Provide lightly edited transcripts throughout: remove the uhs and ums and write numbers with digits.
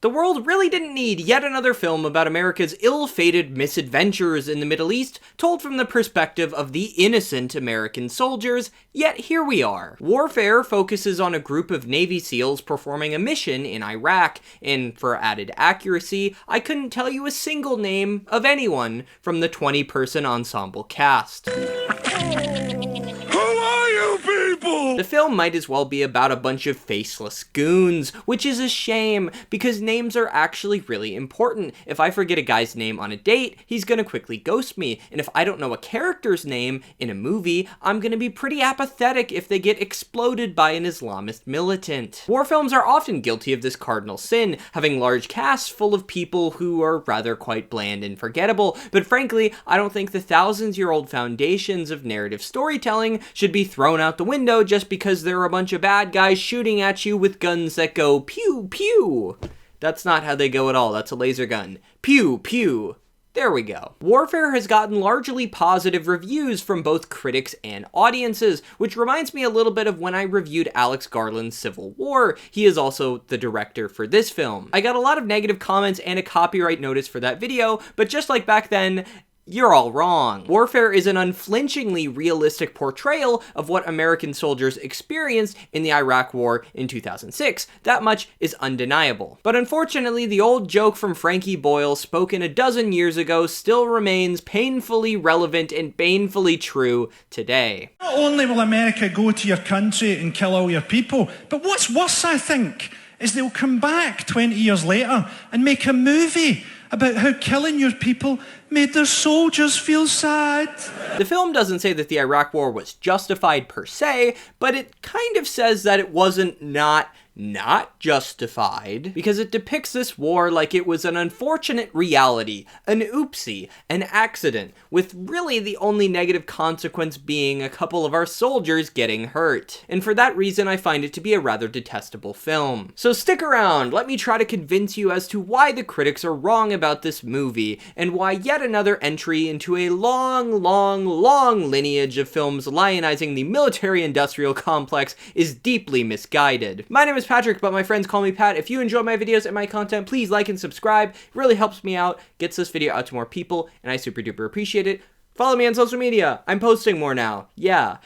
The world really didn't need yet another film about America's ill-fated misadventures in the Middle East, told from the perspective of the innocent American soldiers, yet here we are. Warfare focuses on a group of Navy SEALs performing a mission in Iraq, and for added accuracy, I couldn't tell you a single name of anyone from the 20-person ensemble cast. The film might as well be about a bunch of faceless goons, which is a shame, because names are actually really important. If I forget a guy's name on a date, he's gonna quickly ghost me, and if I don't know a character's name in a movie, I'm gonna be pretty apathetic if they get exploded by an Islamist militant. War films are often guilty of this cardinal sin, having large casts full of people who are rather quite bland and forgettable, but frankly, I don't think the thousands-year-old foundations of narrative storytelling should be thrown out the window just because there are a bunch of bad guys shooting at you with guns that go pew pew. That's not how they go at all, that's a laser gun. Pew pew. There we go. Warfare has gotten largely positive reviews from both critics and audiences, which reminds me a little bit of when I reviewed Alex Garland's Civil War. He is also the director for this film. I got a lot of negative comments and a copyright notice for that video, but just like back then, you're all wrong. Warfare is an unflinchingly realistic portrayal of what American soldiers experienced in the Iraq War in 2006. That much is undeniable. But unfortunately, the old joke from Frankie Boyle spoken a dozen years ago still remains painfully relevant and painfully true today. Not only will America go to your country and kill all your people, but what's worse, I think, is they'll come back 20 years later and make a movie about how killing your people made their soldiers feel sad. The film doesn't say that the Iraq War was justified per se, but it kind of says that it wasn't not justified, because it depicts this war like it was an unfortunate reality, an oopsie, an accident, with really the only negative consequence being a couple of our soldiers getting hurt. And for that reason, I find it to be a rather detestable film. So stick around, let me try to convince you as to why the critics are wrong about this movie, and why yet another entry into a long lineage of films lionizing the military-industrial complex is deeply misguided. My name is Patrick, but my friends call me Pat. If you enjoy my videos and my content, please like and subscribe. It really helps me out, gets this video out to more people, and I super duper appreciate it. Follow me on social media. I'm posting more now. Yeah.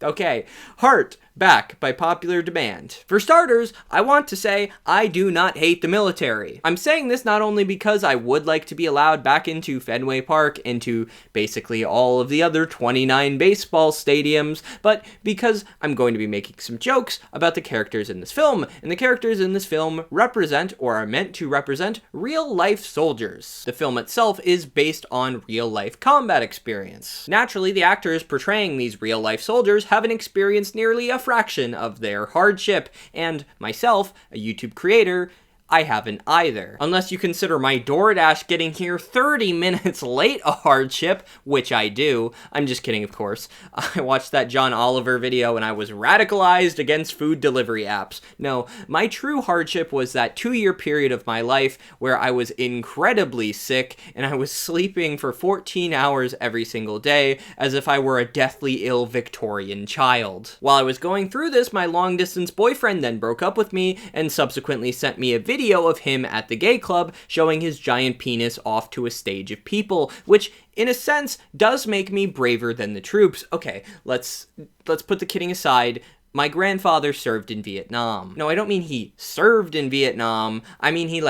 Okay. Heart back by popular demand. For starters, I want to say I do not hate the military. I'm saying this not only because I would like to be allowed back into Fenway Park, into basically all of the other 29 baseball stadiums, but because I'm going to be making some jokes about the characters in this film, and the characters in this film represent, or are meant to represent, real-life soldiers. The film itself is based on real-life combat experience. Naturally, the actors portraying these real-life soldiers haven't experienced nearly a fraction of their hardship, and myself, a YouTube creator, I haven't either. Unless you consider my DoorDash getting here 30 minutes late a hardship, which I do. I'm just kidding, of course. I watched that John Oliver video and I was radicalized against food delivery apps. No, my true hardship was that 2-year period of my life where I was incredibly sick and I was sleeping for 14 hours every single day as if I were a deathly ill Victorian child. While I was going through this, my long-distance boyfriend then broke up with me and subsequently sent me a video of him at the gay club showing his giant penis off to a stage of people, which in a sense does make me braver than the troops. Okay, let's put the kidding aside. My grandfather served in Vietnam. No, I don't mean he served in Vietnam. I mean he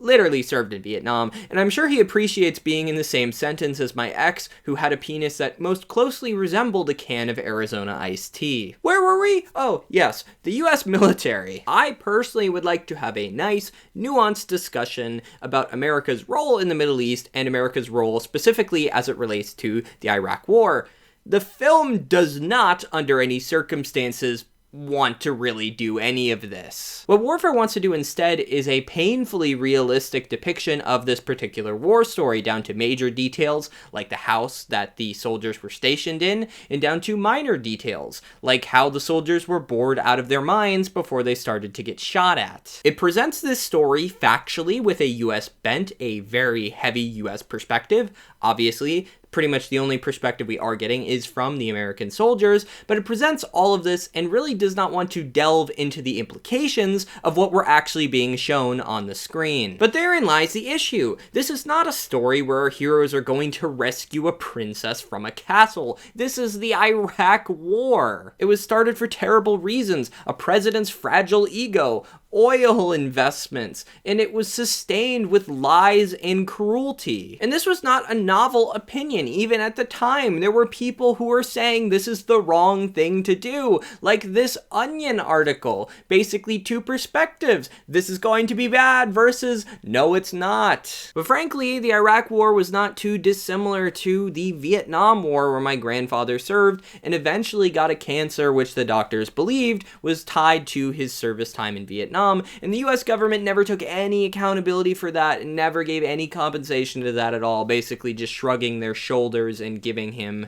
literally served in Vietnam, and I'm sure he appreciates being in the same sentence as my ex, who had a penis that most closely resembled a can of Arizona iced tea. Where were we? Oh, yes, the US military. I personally would like to have a nice, nuanced discussion about America's role in the Middle East and America's role specifically as it relates to the Iraq War. The film does not, under any circumstances, want to really do any of this. What Warfare wants to do instead is a painfully realistic depiction of this particular war story, down to major details like the house that the soldiers were stationed in, and down to minor details like how the soldiers were bored out of their minds before they started to get shot at. It presents this story factually with a US bent, a very heavy US perspective. Obviously, pretty much the only perspective we are getting is from the American soldiers, but it presents all of this and really does not want to delve into the implications of what we're actually being shown on the screen. But therein lies the issue. This is not a story where our heroes are going to rescue a princess from a castle. This is the Iraq War. It was started for terrible reasons, a president's fragile ego, oil investments, and it was sustained with lies and cruelty. And this was not a novel opinion. Even at the time, there were people who were saying this is the wrong thing to do, like this Onion article. Basically, two perspectives. This is going to be bad versus no, it's not. But frankly, the Iraq War was not too dissimilar to the Vietnam War, where my grandfather served and eventually got a cancer which the doctors believed was tied to his service time in Vietnam. And the US government never took any accountability for that and never gave any compensation to that at all, basically just shrugging their shoulders and giving him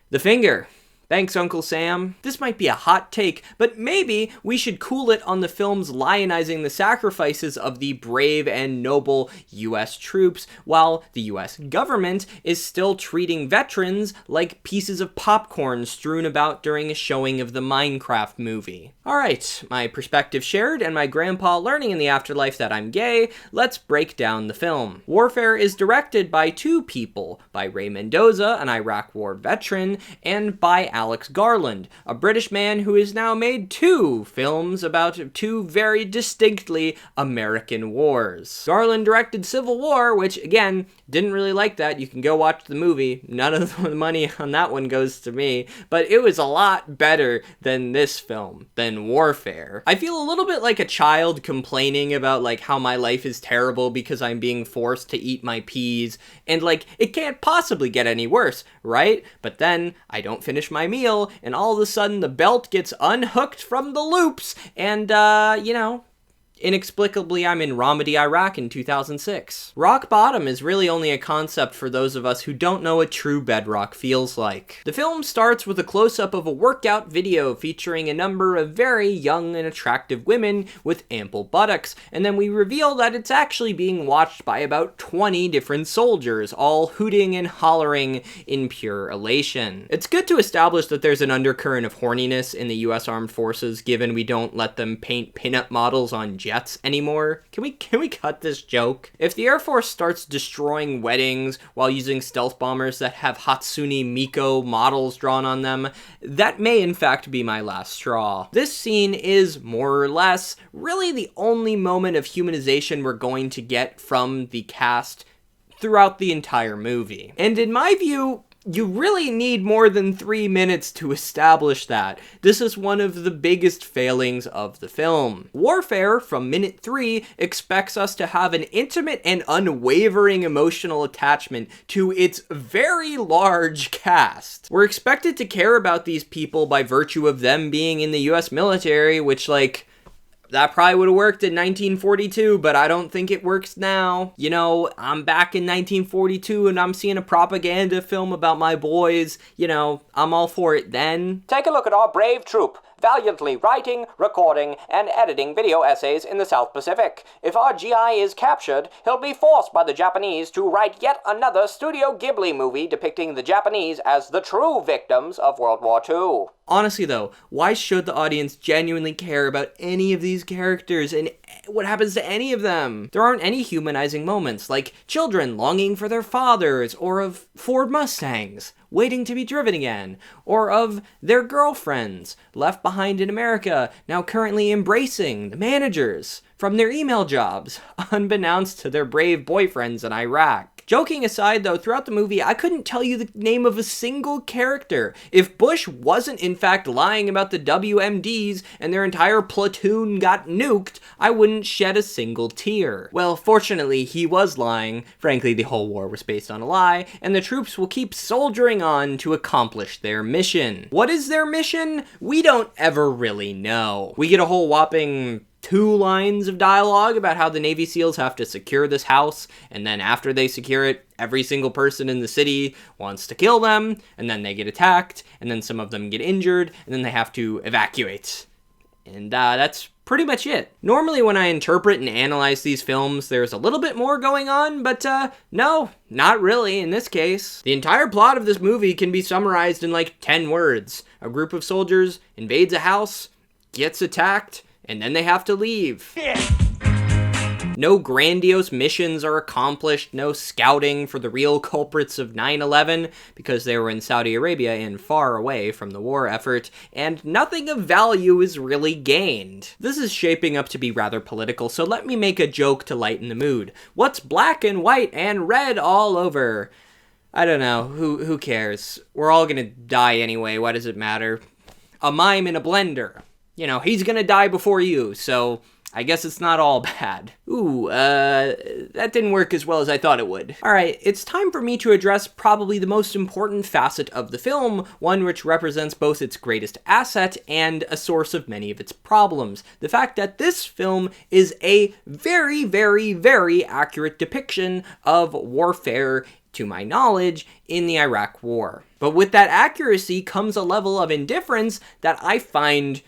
the finger. Thanks, Uncle Sam. This might be a hot take, but maybe we should cool it on the films lionizing the sacrifices of the brave and noble US troops, while the US government is still treating veterans like pieces of popcorn strewn about during a showing of the Minecraft movie. Alright, my perspective shared and my grandpa learning in the afterlife that I'm gay, let's break down the film. Warfare is directed by two people, by Ray Mendoza, an Iraq War veteran, and by Alex Garland, a British man who has now made two films about two very distinctly American wars. Garland directed Civil War, which, again, didn't really like that. You can go watch the movie. None of the money on that one goes to me, but it was a lot better than this film, than Warfare. I feel a little bit like a child complaining about, like, how my life is terrible because I'm being forced to eat my peas, and, like, it can't possibly get any worse, right? But then I don't finish my meal, and all of a sudden the belt gets unhooked from the loops, and, inexplicably, I'm in Ramadi, Iraq in 2006. Rock bottom is really only a concept for those of us who don't know what true bedrock feels like. The film starts with a close-up of a workout video featuring a number of very young and attractive women with ample buttocks, and then we reveal that it's actually being watched by about 20 different soldiers, all hooting and hollering in pure elation. It's good to establish that there's an undercurrent of horniness in the US Armed Forces, given we don't let them paint pinup models on jets anymore. Can we cut this joke? If the Air Force starts destroying weddings while using stealth bombers that have Hatsune Miku models drawn on them, that may in fact be my last straw. This scene is more or less really the only moment of humanization we're going to get from the cast throughout the entire movie. And in my view, you really need more than 3 minutes to establish that. This is one of the biggest failings of the film. Warfare, from minute 3, expects us to have an intimate and unwavering emotional attachment to its very large cast. We're expected to care about these people by virtue of them being in the US military, which, like, that probably would have worked in 1942, but I don't think it works now. You know, I'm back in 1942 and I'm seeing a propaganda film about my boys. You know, I'm all for it then. Take a look at our brave troop, valiantly writing, recording, and editing video essays in the South Pacific. If our GI is captured, he'll be forced by the Japanese to write yet another Studio Ghibli movie depicting the Japanese as the true victims of World War II. Honestly though, why should the audience genuinely care about any of these characters and what happens to any of them? There aren't any humanizing moments, like children longing for their fathers, or of Ford Mustangs waiting to be driven again, or of their girlfriends left behind in America, now currently embracing the managers from their email jobs, unbeknownst to their brave boyfriends in Iraq. Joking aside, though, throughout the movie, I couldn't tell you the name of a single character. If Bush wasn't in fact lying about the WMDs and their entire platoon got nuked, I wouldn't shed a single tear. Well, fortunately, he was lying. Frankly, the whole war was based on a lie, and the troops will keep soldiering on to accomplish their mission. What is their mission? We don't ever really know. We get a whole whopping 2 lines of dialogue about how the Navy SEALs have to secure this house, and then after they secure it, every single person in the city wants to kill them, and then they get attacked, and then some of them get injured, and then they have to evacuate. And that's pretty much it. Normally when I interpret and analyze these films, there's a little bit more going on, but no, not really in this case. The entire plot of this movie can be summarized in like 10 words. A group of soldiers invades a house, gets attacked, and then they have to leave. No grandiose missions are accomplished, no scouting for the real culprits of 9/11, because they were in Saudi Arabia and far away from the war effort, and nothing of value is really gained. This is shaping up to be rather political, so let me make a joke to lighten the mood. What's black and white and red all over? I don't know, who cares? We're all gonna die anyway, what does it matter? A mime in a blender. You know, he's gonna die before you, so I guess it's not all bad. That didn't work as well as I thought it would. Alright, it's time for me to address probably the most important facet of the film, one which represents both its greatest asset and a source of many of its problems. The fact that this film is a very, very, very accurate depiction of warfare, to my knowledge, in the Iraq War. But with that accuracy comes a level of indifference that I find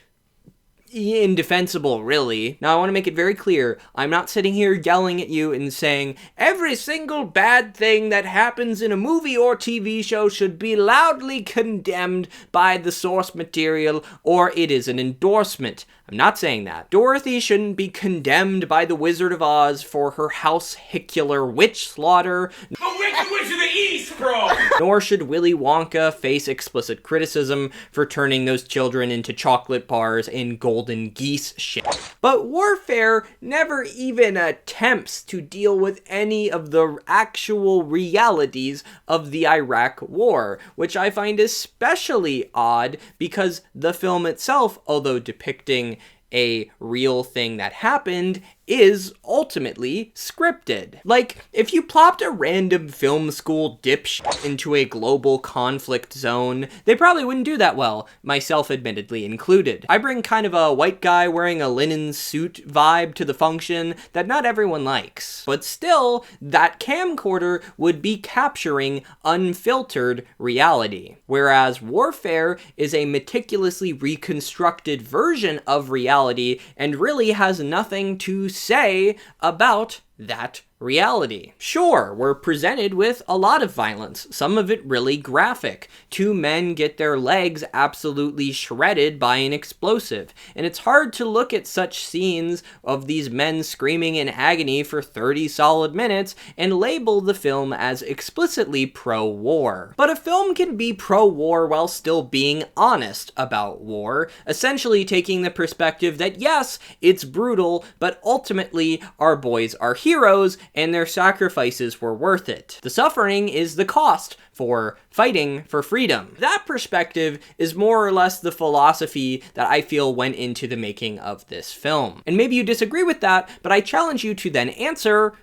indefensible, really. Now, I want to make it very clear, I'm not sitting here yelling at you and saying, every single bad thing that happens in a movie or TV show should be loudly condemned by the source material, or it is an endorsement. I'm not saying that. Dorothy shouldn't be condemned by the Wizard of Oz for her house-hicular witch slaughter. The Wicked Witch of the East, bro! Nor should Willy Wonka face explicit criticism for turning those children into chocolate bars and golden geese shit. But warfare never even attempts to deal with any of the actual realities of the Iraq War, which I find especially odd because the film itself, although depicting a real thing that happened, is ultimately scripted. Like, if you plopped a random film school dipshit into a global conflict zone, they probably wouldn't do that well, myself admittedly included. I bring kind of a white guy wearing a linen suit vibe to the function that not everyone likes. But still, that camcorder would be capturing unfiltered reality. Whereas warfare is a meticulously reconstructed version of reality and really has nothing to say about that reality. Sure, we're presented with a lot of violence, some of it really graphic. 2 men get their legs absolutely shredded by an explosive, and it's hard to look at such scenes of these men screaming in agony for 30 solid minutes and label the film as explicitly pro-war. But a film can be pro-war while still being honest about war, essentially taking the perspective that yes, it's brutal, but ultimately our boys are heroes and their sacrifices were worth it. The suffering is the cost for fighting for freedom. That perspective is more or less the philosophy that I feel went into the making of this film. And maybe you disagree with that, but I challenge you to then answer,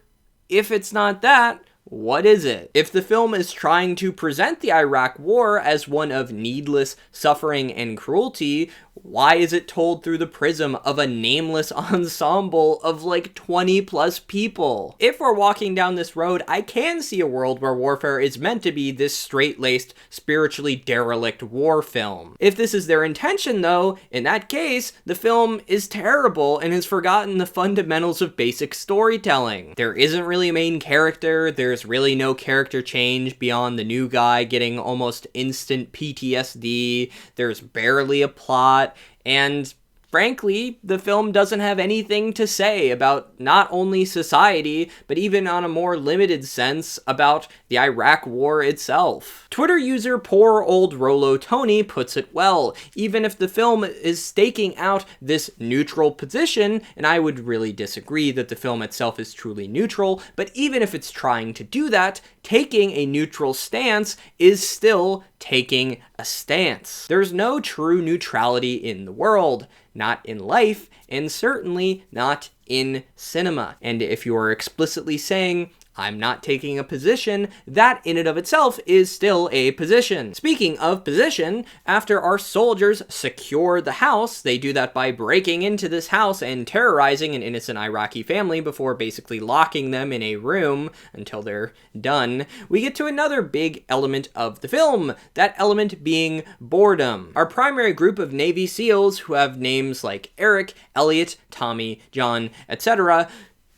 if it's not that, what is it? If the film is trying to present the Iraq War as one of needless suffering and cruelty, why is it told through the prism of a nameless ensemble of like 20 plus people? If we're walking down this road, I can see a world where warfare is meant to be this straight-laced, spiritually derelict war film. If this is their intention though, in that case, the film is terrible and has forgotten the fundamentals of basic storytelling. There isn't really a main character, there's really no character change beyond the new guy getting almost instant PTSD, there's barely a plot, and frankly, the film doesn't have anything to say about not only society, but even on a more limited sense about the Iraq War itself. Twitter user Poor Old Rolo Tony puts it well. Even if the film is staking out this neutral position, and I would really disagree that the film itself is truly neutral, but even if it's trying to do that, taking a neutral stance is still taking a stance. There's no true neutrality in the world. Not in life, and certainly not in cinema. And if you are explicitly saying, I'm not taking a position, that in and of itself is still a position. Speaking of position, after our soldiers secure the house, they do that by breaking into this house and terrorizing an innocent Iraqi family before basically locking them in a room until they're done. We get to another big element of the film, that element being boredom. Our primary group of Navy SEALs, who have names like Eric, Elliot, Tommy, John, etc.,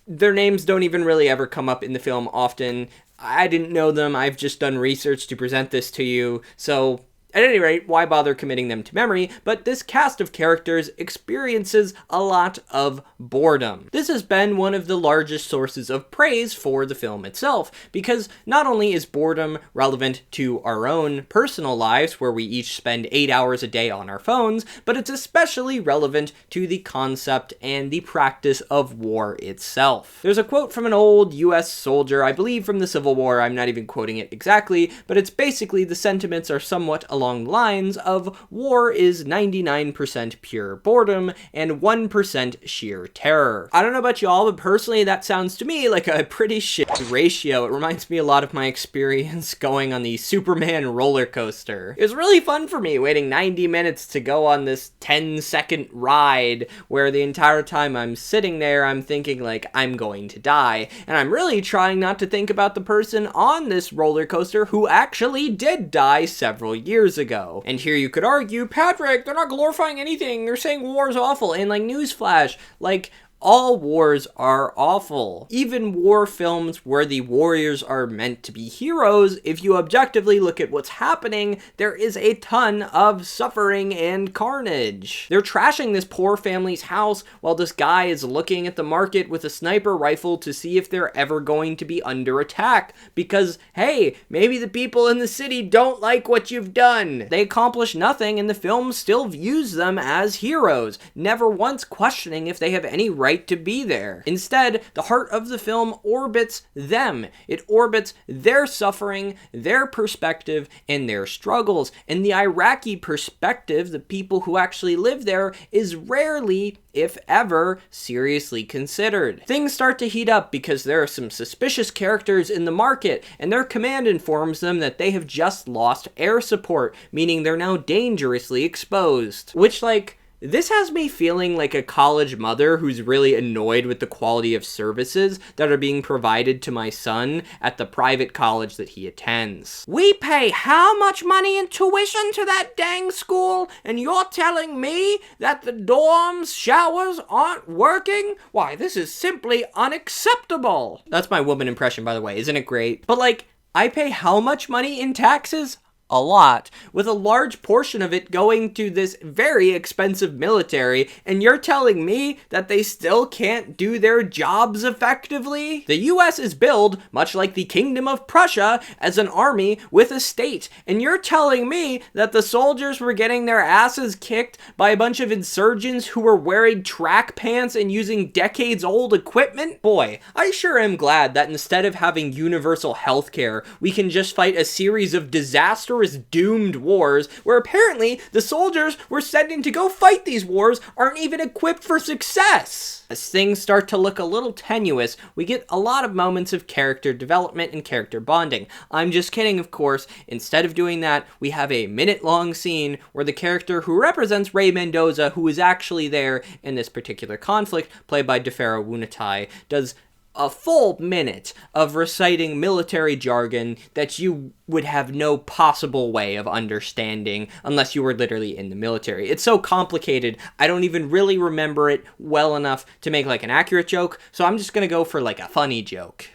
their names don't even really ever come up in the film often. I didn't know them, I've just done research to present this to you, so at any rate, why bother committing them to memory? But this cast of characters experiences a lot of boredom. This has been one of the largest sources of praise for the film itself, because not only is boredom relevant to our own personal lives, where we each spend 8 hours a day on our phones, but it's especially relevant to the concept and the practice of war itself. There's a quote from an old US soldier, I believe from the Civil War, I'm not even quoting it exactly, but it's basically the sentiments are somewhat along the lines of war is 99% pure boredom and 1% sheer terror. I don't know about y'all, but personally that sounds to me like a pretty shit ratio. It reminds me a lot of my experience going on the Superman roller coaster. It was really fun for me waiting 90 minutes to go on this 10-second ride where the entire time I'm sitting there I'm thinking like I'm going to die, and I'm really trying not to think about the person on this roller coaster who actually did die several years ago. And here you could argue, Patrick, they're not glorifying anything, they're saying war is awful, and like newsflash, like all wars are awful. Even war films where the warriors are meant to be heroes, if you objectively look at what's happening, there is a ton of suffering and carnage. They're trashing this poor family's house while this guy is looking at the market with a sniper rifle to see if they're ever going to be under attack, because, hey, maybe the people in the city don't like what you've done. They accomplish nothing and the film still views them as heroes, never once questioning if they have any right to be there. Instead, the heart of the film orbits them. It orbits their suffering, their perspective, and their struggles. And the Iraqi perspective, the people who actually live there, is rarely, if ever, seriously considered. Things start to heat up because there are some suspicious characters in the market, and their command informs them that they have just lost air support, meaning they're now dangerously exposed. Which, like, this has me feeling like a college mother who's really annoyed with the quality of services that are being provided to my son at the private college that he attends. We pay how much money in tuition to that dang school, and you're telling me that the dorms, showers aren't working? Why, this is simply unacceptable. That's my woman impression, by the way. Isn't it great? But like, I pay how much money in taxes? A lot, with a large portion of it going to this very expensive military, and you're telling me that they still can't do their jobs effectively? The US is billed, much like the Kingdom of Prussia, as an army with a state, and you're telling me that the soldiers were getting their asses kicked by a bunch of insurgents who were wearing track pants and using decades-old equipment? Boy, I sure am glad that instead of having universal healthcare, we can just fight a series of disastrous doomed wars where apparently the soldiers we're sending to go fight these wars aren't even equipped for success. As things start to look a little tenuous, we get a lot of moments of character development and character bonding. I'm just kidding, of course. Instead of doing that, we have a minute-long scene where the character who represents Ray Mendoza, who is actually there in this particular conflict, played by D'Pharaoh Woon-A-Tai, does a full minute of reciting military jargon that you would have no possible way of understanding unless you were literally in the military. It's so complicated, I don't even really remember it well enough to make like an accurate joke, so I'm just gonna go for like a funny joke.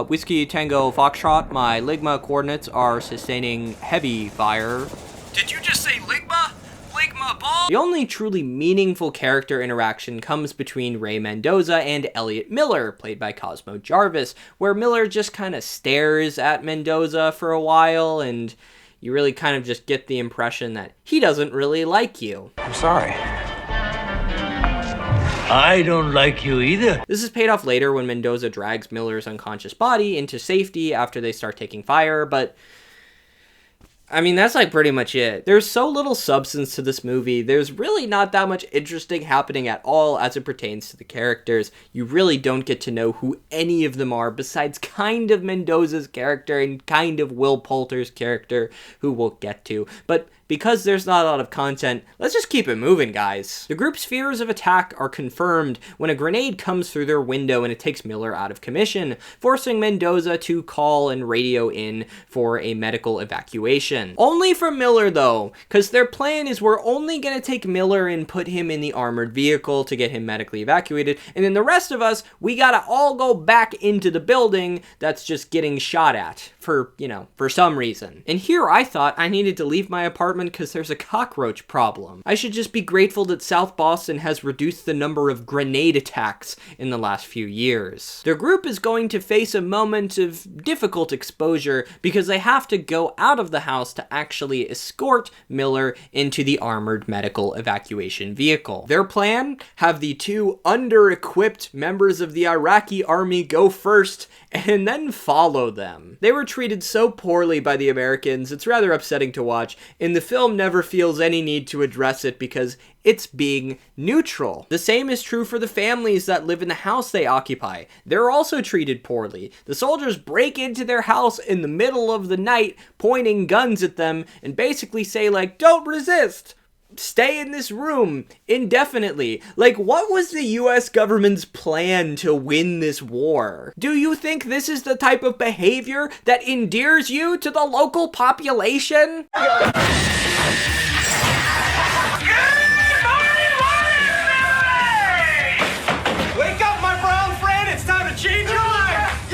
Whiskey Tango Foxtrot, my Ligma coordinates are sustaining heavy fire. Did you just say Ligma? Ligma ball? The only truly meaningful character interaction comes between Ray Mendoza and Elliot Miller, played by Cosmo Jarvis, where Miller just kind of stares at Mendoza for a while, and you really kind of just get the impression that he doesn't really like you. I'm sorry. I don't like you either. This is paid off later when Mendoza drags Miller's unconscious body into safety after they start taking fire, but I mean, that's like pretty much it. There's so little substance to this movie. There's really not that much interesting happening at all as it pertains to the characters. You really don't get to know who any of them are besides kind of Mendoza's character and kind of Will Poulter's character, who we'll get to. But because there's not a lot of content, let's just keep it moving, guys. The group's fears of attack are confirmed when a grenade comes through their window and it takes Miller out of commission, forcing Mendoza to call and radio in for a medical evacuation. Only for Miller, though, because their plan is we're only going to take Miller and put him in the armored vehicle to get him medically evacuated, and then the rest of us, we gotta all go back into the building that's just getting shot at for, for some reason. And here I thought I needed to leave my apartment because there's a cockroach problem. I should just be grateful that South Boston has reduced the number of grenade attacks in the last few years. Their group is going to face a moment of difficult exposure because they have to go out of the house to actually escort Miller into the armored medical evacuation vehicle. Their plan? Have the two under-equipped members of the Iraqi army go first and then follow them. They were treated so poorly by the Americans, it's rather upsetting to watch, and the film never feels any need to address it because it's being neutral. The same is true for the families that live in the house they occupy. They're also treated poorly. The soldiers break into their house in the middle of the night, pointing guns at them, and basically say, like, don't resist! Stay in this room indefinitely. Like, what was the US government's plan to win this war? Do you think this is the type of behavior that endears you to the local population?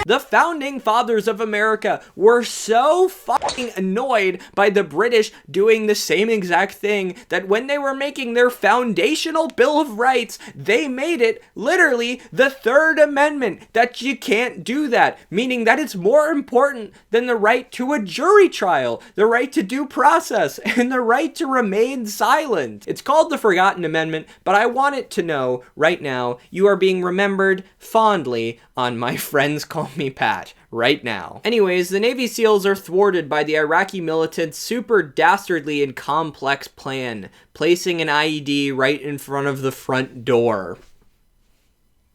The founding fathers of America were so fucking annoyed by the British doing the same exact thing that when they were making their foundational Bill of Rights, they made it literally the Third Amendment, that you can't do that, meaning that it's more important than the right to a jury trial, the right to due process, and the right to remain silent. It's called the Forgotten Amendment, but I want it to know right now you are being remembered fondly on My Friends Call Me Pat right now. Anyways, the Navy SEALs are thwarted by the Iraqi militants' super dastardly and complex plan, placing an IED right in front of the front door.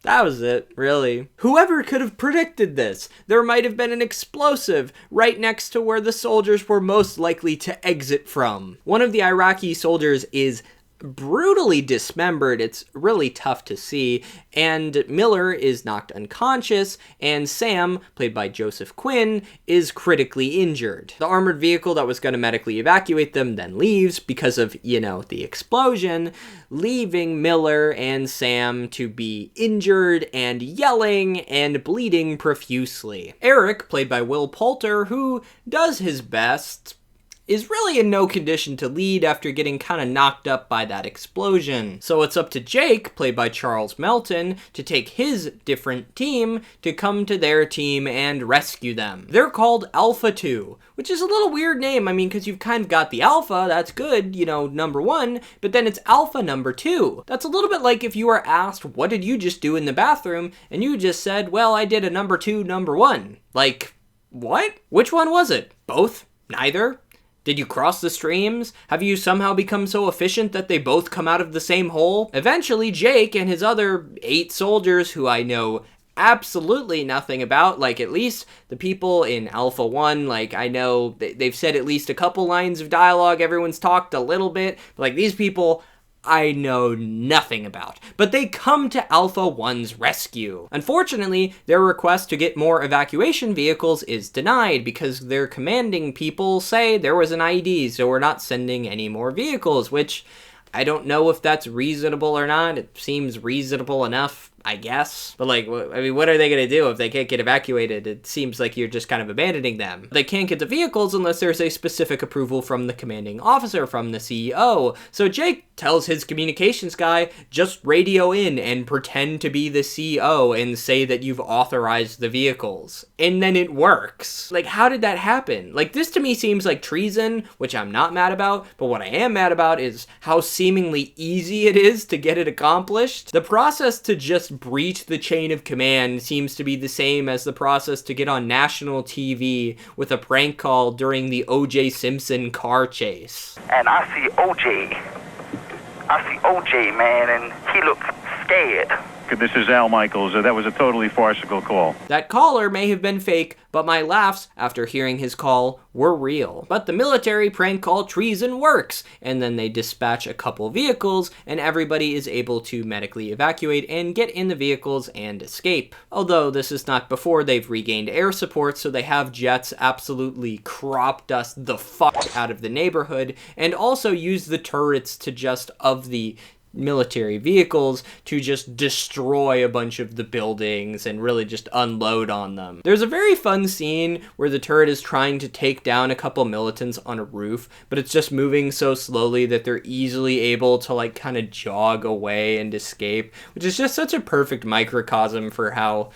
That was it, really. Whoever could have predicted this? There might have been an explosive right next to where the soldiers were most likely to exit from. One of the Iraqi soldiers is brutally dismembered. It's really tough to see, and Miller is knocked unconscious, and Sam, played by Joseph Quinn, is critically injured. The armored vehicle that was going to medically evacuate them then leaves because of, the explosion, leaving Miller and Sam to be injured and yelling and bleeding profusely. Eric, played by Will Poulter, who does his best, is really in no condition to lead after getting kind of knocked up by that explosion. So it's up to Jake, played by Charles Melton, to take his different team to come to their team and rescue them. They're called Alpha 2, which is a little weird name. I mean, because you've kind of got the Alpha, that's good, number 1, but then it's Alpha number 2. That's a little bit like if you were asked, what did you just do in the bathroom? And you just said, well, I did a number 2, number 1. Like, what? Which one was it? Both? Neither? Did you cross the streams? Have you somehow become so efficient that they both come out of the same hole? Eventually, Jake and his other 8 soldiers, who I know absolutely nothing about, like at least the people in Alpha 1, like I know they've said at least a couple lines of dialogue, everyone's talked a little bit, but like these people I know nothing about, but they come to Alpha 1's rescue. Unfortunately, their request to get more evacuation vehicles is denied because their commanding people say there was an IED, so we're not sending any more vehicles, which I don't know if that's reasonable or not. It seems reasonable enough, I guess. But what are they going to do if they can't get evacuated? It seems like you're just kind of abandoning them. They can't get the vehicles unless there's a specific approval from the commanding officer, from the CEO. So Jake tells his communications guy, just radio in and pretend to be the CEO and say that you've authorized the vehicles. And then it works. Like, how did that happen? Like, this to me seems like treason, which I'm not mad about, but what I am mad about is how seemingly easy it is to get it accomplished. The process to just just breach the chain of command seems to be the same as the process to get on national TV with a prank call during the O.J. Simpson car chase. And I see OJ, man, and he looks scared. This is Al Michaels. That was a totally farcical call. That caller may have been fake, but my laughs after hearing his call were real. But the military prank call treason works, and then they dispatch a couple vehicles, and everybody is able to medically evacuate and get in the vehicles and escape. Although this is not before they've regained air support, so they have jets absolutely crop dust the fuck out of the neighborhood, and also use the turrets to just, of the military vehicles, to just destroy a bunch of the buildings and really just unload on them. There's a very fun scene where the turret is trying to take down a couple militants on a roof, but it's just moving so slowly that they're easily able to like kind of jog away and escape, which is just such a perfect microcosm for how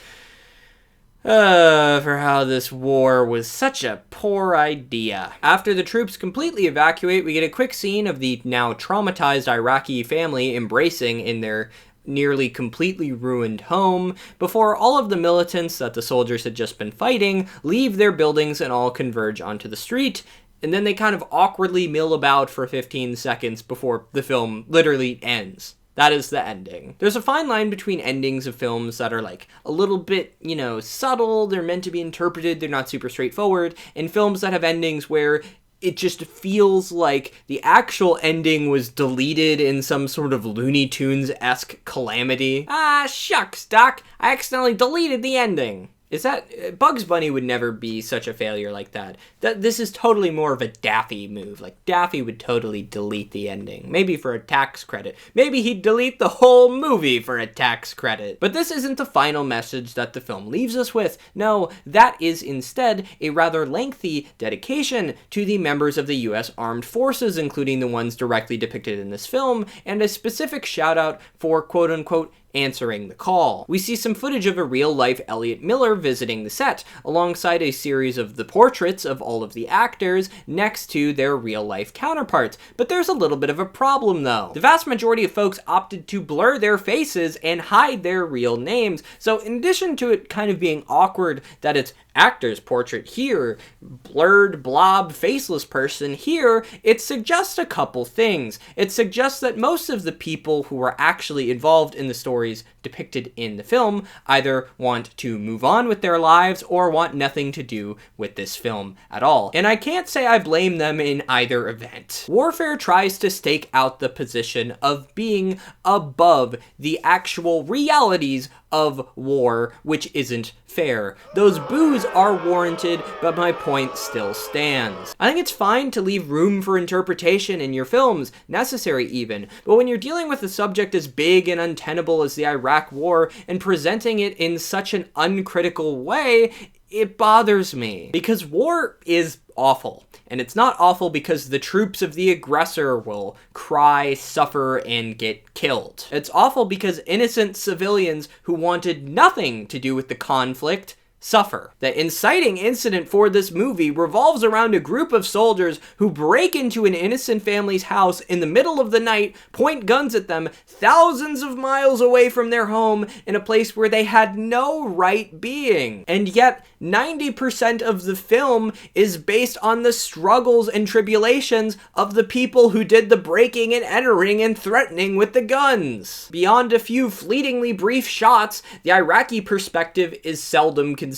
this war was such a poor idea. After the troops completely evacuate, we get a quick scene of the now traumatized Iraqi family embracing in their nearly completely ruined home before all of the militants that the soldiers had just been fighting leave their buildings and all converge onto the street. And then they kind of awkwardly mill about for 15 seconds before the film literally ends. That is the ending. There's a fine line between endings of films that are like a little bit, subtle, they're meant to be interpreted, they're not super straightforward, and films that have endings where it just feels like the actual ending was deleted in some sort of Looney Tunes-esque calamity. Ah, shucks, Doc, I accidentally deleted the ending. Is that... Bugs Bunny would never be such a failure like that. This is totally more of a Daffy move. Like, Daffy would totally delete the ending. Maybe for a tax credit. Maybe he'd delete the whole movie for a tax credit. But this isn't the final message that the film leaves us with. No, that is instead a rather lengthy dedication to the members of the U.S. Armed Forces, including the ones directly depicted in this film, and a specific shout-out for quote-unquote answering the call. We see some footage of a real-life Elliot Miller visiting the set, alongside a series of the portraits of all of the actors next to their real-life counterparts. But there's a little bit of a problem, though. The vast majority of folks opted to blur their faces and hide their real names, so in addition to it kind of being awkward that it's actor's portrait here, blurred blob faceless person here, it suggests a couple things. It suggests that most of the people who are actually involved in the stories depicted in the film either want to move on with their lives or want nothing to do with this film at all. And I can't say I blame them in either event. Warfare tries to stake out the position of being above the actual realities of war, which isn't fair. Those boos are warranted, but my point still stands. I think it's fine to leave room for interpretation in your films, necessary even, but when you're dealing with a subject as big and untenable as the Iraq War and presenting it in such an uncritical way, it bothers me. Because war is awful. And it's not awful because the troops of the aggressor will cry, suffer, and get killed. It's awful because innocent civilians who wanted nothing to do with the conflict suffer. The inciting incident for this movie revolves around a group of soldiers who break into an innocent family's house in the middle of the night, point guns at them thousands of miles away from their home in a place where they had no right being. And yet, 90% of the film is based on the struggles and tribulations of the people who did the breaking and entering and threatening with the guns. Beyond a few fleetingly brief shots, the Iraqi perspective is seldom considered.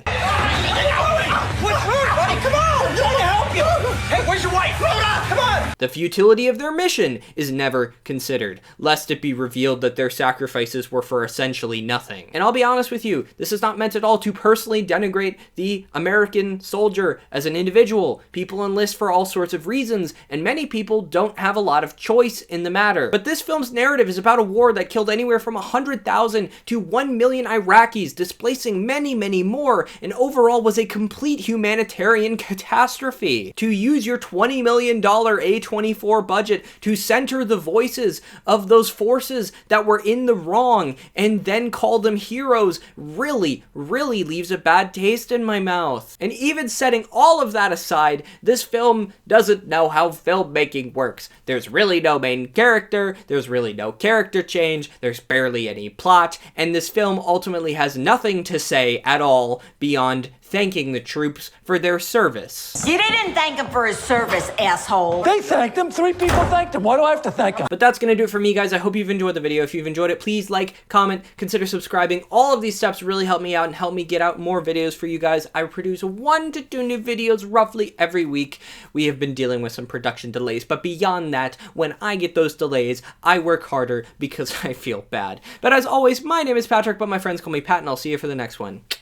What's wrong, buddy? Come on! I'm trying to help you! Hey, where's your wife? Rhoda, come on! The futility of their mission is never considered, lest it be revealed that their sacrifices were for essentially nothing. And I'll be honest with you, this is not meant at all to personally denigrate the American soldier as an individual. People enlist for all sorts of reasons, and many people don't have a lot of choice in the matter. But this film's narrative is about a war that killed anywhere from 100,000 to 1 million Iraqis, displacing many, many more, and overall was a complete humanitarian catastrophe. To use your $20 million A24 A24 budget to center the voices of those forces that were in the wrong and then call them heroes really leaves a bad taste in my mouth. And even setting all of that aside, this film doesn't know how filmmaking works. There's really no main character, there's really no character change, there's barely any plot, and this film ultimately has nothing to say at all beyond thanking the troops for their service. You didn't thank him for his service, asshole. They thanked him. 3 people thanked him. Why do I have to thank him? But that's gonna do it for me, guys. I hope you've enjoyed the video. If you've enjoyed it, please like, comment, consider subscribing. All of these steps really help me out and help me get out more videos for you guys. I produce 1 to 2 new videos roughly every week. We have been dealing with some production delays, but beyond that, when I get those delays, I work harder because I feel bad. But as always, my name is Patrick, but my friends call me Pat, and I'll see you for the next one.